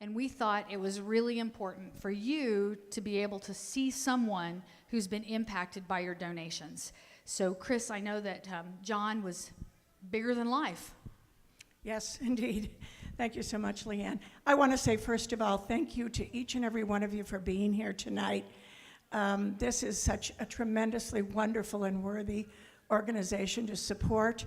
And we thought it was really important for you to be able to see someone who's been impacted by your donations. So, Chris, I know that John was bigger than life. Yes, indeed. Thank you so much, Leanne. I want to say, first of all, thank you to each and every one of you for being here tonight. This is such a tremendously wonderful and worthy organization to support,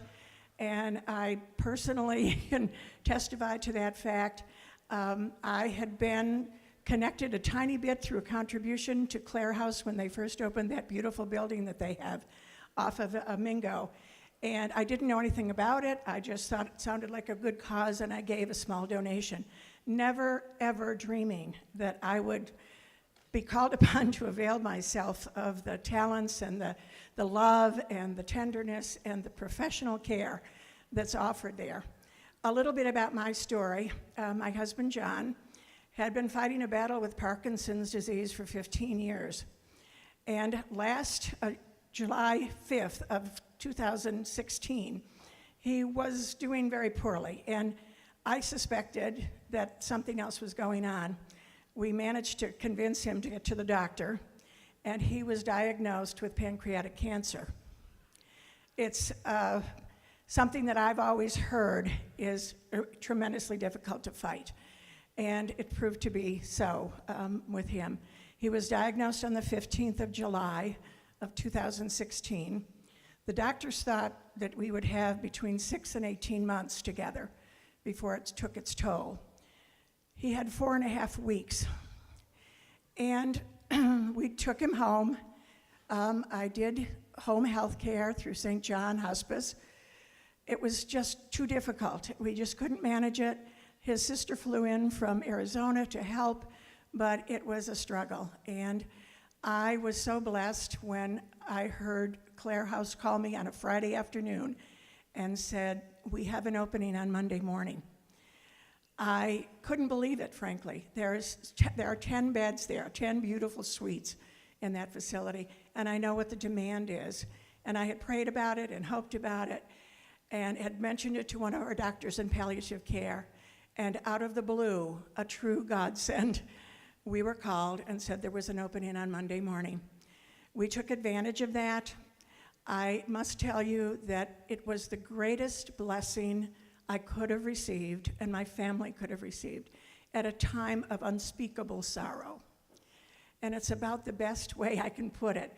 and I personally can testify to that fact. I had been connected a tiny bit through a contribution to Clarehouse when they first opened that beautiful building that they have off of Mingo. And I didn't know anything about it. I just thought it sounded like a good cause, and I gave a small donation. Never, ever dreaming that I would be called upon to avail myself of the talents and the love and the tenderness and the professional care that's offered there. A little bit about my story. My husband, John, had been fighting a battle with Parkinson's disease for 15 years. And last July 5th of 2016, he was doing very poorly, and I suspected that something else was going on. We managed to convince him to get to the doctor, and he was diagnosed with pancreatic cancer. It's something that I've always heard is tremendously difficult to fight, and it proved to be so with him. He was diagnosed on the 15th of July of 2016. The doctors thought that we would have between 6 and 18 months together before it took its toll. He had 4.5 weeks, and we took him home. I did home health care through St. John Hospice. It was just too difficult. We just couldn't manage it. His sister flew in from Arizona to help, but it was a struggle. And I was so blessed when I heard Clarehouse call me on a Friday afternoon and said, "We have an opening on Monday morning." I couldn't believe it, frankly. There are 10 beds there, 10 beautiful suites in that facility, and I know what the demand is. And I had prayed about it and hoped about it and had mentioned it to one of our doctors in palliative care. And out of the blue, a true godsend, we were called and said there was an opening on Monday morning. We took advantage of that. I must tell you that it was the greatest blessing I could have received and my family could have received at a time of unspeakable sorrow. And it's about the best way I can put it.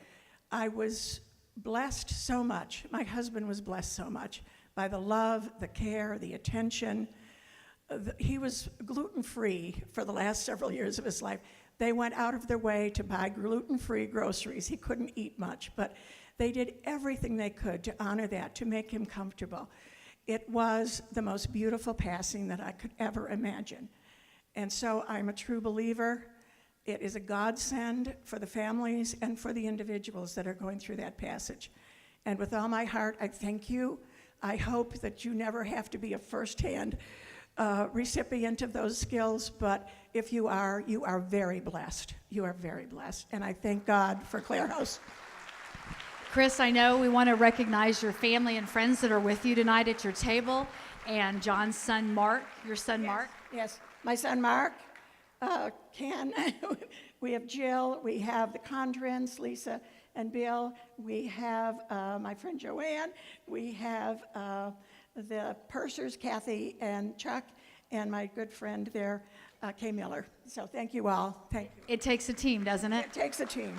I was blessed so much, my husband was blessed so much by the love, the care, the attention. He was gluten-free for the last several years of his life. They went out of their way to buy gluten-free groceries. He couldn't eat much, but they did everything they could to honor that, to make him comfortable. It was the most beautiful passing that I could ever imagine. And so I'm a true believer. It is a godsend for the families and for the individuals that are going through that passage. And with all my heart, I thank you. I hope that you never have to be a firsthand recipient of those skills, but if you are very blessed. You are very blessed. And I thank God for Clarehouse. Chris, I know we want to recognize your family and friends that are with you tonight at your table, and John's son, Mark, your son, Yes, Mark. Yes, my son, Mark, Ken, we have Jill, we have the Condrins, Lisa and Bill, we have my friend Joanne, we have the Pursers, Kathy and Chuck, and my good friend there, Kay Miller. So thank you all. Thank you. It takes a team, doesn't it? It takes a team.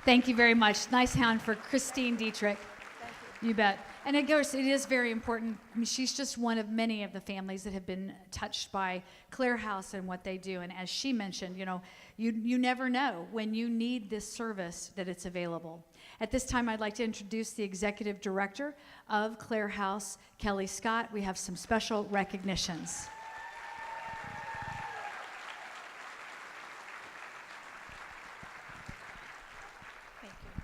Thank you very much. Nice hand for Christine Dietrich. Thank you. You bet. And of course, it is very important. I mean, she's just one of many of the families that have been touched by Clarehouse and what they do. And as she mentioned, you never know when you need this service that it's available. At this time, I'd like to introduce the Executive Director of Clarehouse, Kelly Scott. We have some special recognitions. Thank you.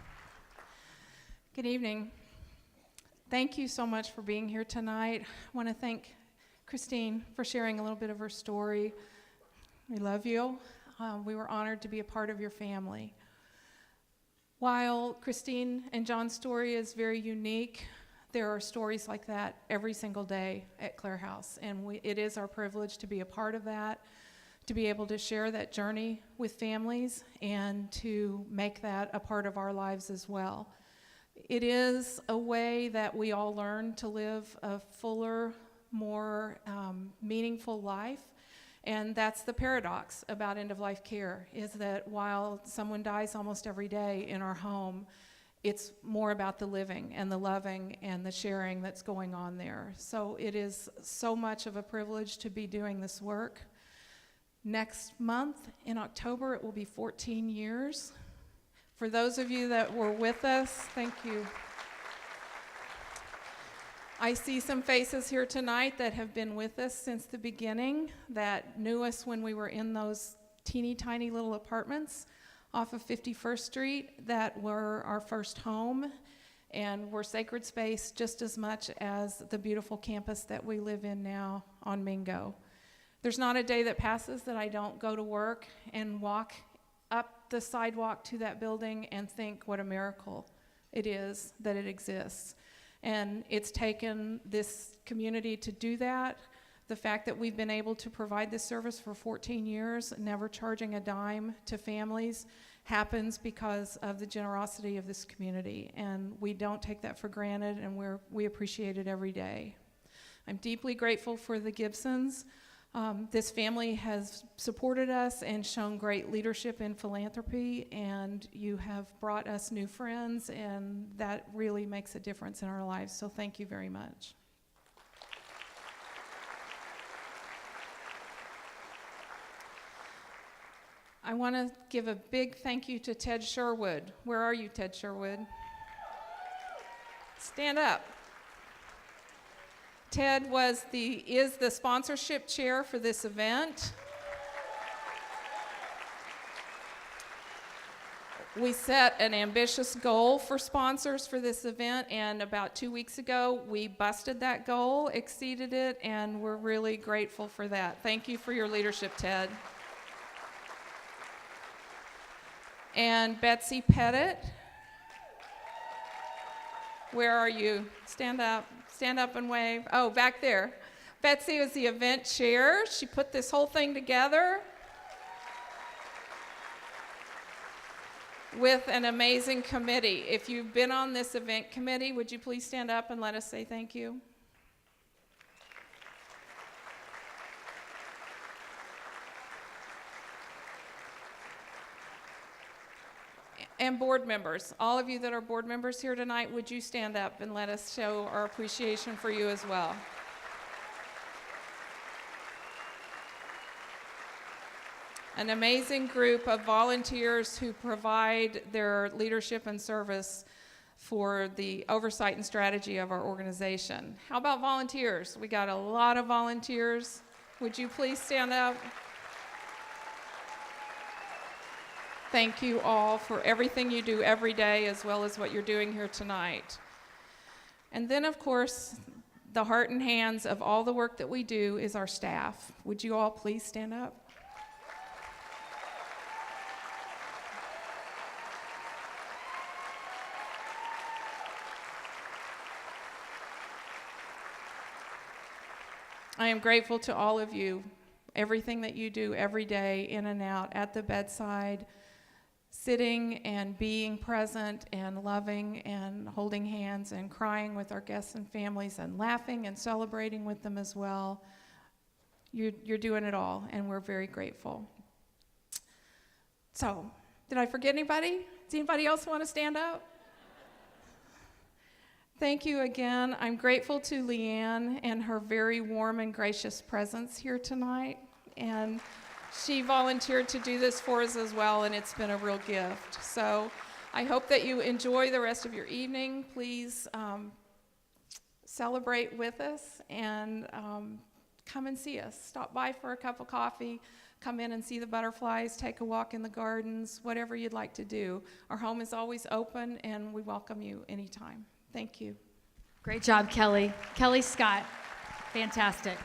Good evening. Thank you so much for being here tonight. I want to thank Christine for sharing a little bit of her story. We love you. We were honored to be a part of your family. While Christine and John's story is very unique, there are stories like that every single day at Clarehouse, and it is our privilege to be a part of that, to be able to share that journey with families and to make that a part of our lives as well. It is a way that we all learn to live a fuller, more meaningful life. And that's the paradox about end-of-life care, is that while someone dies almost every day in our home, it's more about the living and the loving and the sharing that's going on there. So it is so much of a privilege to be doing this work. Next month, in October, it will be 14 years. For those of you that were with us, thank you. I see some faces here tonight that have been with us since the beginning, that knew us when we were in those teeny tiny little apartments off of 51st Street that were our first home and were sacred space just as much as the beautiful campus that we live in now on Mingo. There's not a day that passes that I don't go to work and walk up the sidewalk to that building and think what a miracle it is that it exists. And it's taken this community to do that. The fact that we've been able to provide this service for 14 years, never charging a dime to families, happens because of the generosity of this community. And we don't take that for granted, and we appreciate it every day. I'm deeply grateful for the Gibsons. This family has supported us and shown great leadership in philanthropy, and you have brought us new friends, and that really makes a difference in our lives. So thank you very much. I want to give a big thank you to Ted Sherwood. Where are you, Ted Sherwood? Stand up. Ted is the sponsorship chair for this event. We set an ambitious goal for sponsors for this event, and about 2 weeks ago, we busted that goal, exceeded it, and we're really grateful for that. Thank you for your leadership, Ted. And Betsy Pettit, where are you? Stand up and wave. Oh, back there. Betsy is the event chair. She put this whole thing together with an amazing committee. If you've been on this event committee, would you please stand up and let us say thank you? And board members, all of you that are board members here tonight, would you stand up and let us show our appreciation for you as well? An amazing group of volunteers who provide their leadership and service for the oversight and strategy of our organization. How about volunteers? We got a lot of volunteers. Would you please stand up? Thank you all for everything you do every day, as well as what you're doing here tonight. And then, of course, the heart and hands of all the work that we do is our staff. Would you all please stand up? I am grateful to all of you, everything that you do every day, in and out, at the bedside, sitting and being present and loving and holding hands and crying with our guests and families and laughing and celebrating with them as well. You're doing it all, and we're very grateful. So, did I forget anybody? Does anybody else want to stand up? Thank you again. I'm grateful to Leanne and her very warm and gracious presence here tonight. And she volunteered to do this for us as well, and it's been a real gift. So I hope that you enjoy the rest of your evening. Please celebrate with us and come and see us. Stop by for a cup of coffee. Come in and see the butterflies, take a walk in the gardens, whatever you'd like to do. Our home is always open, and we welcome you anytime. Thank you. Great job, Kelly. Kelly Scott. Fantastic.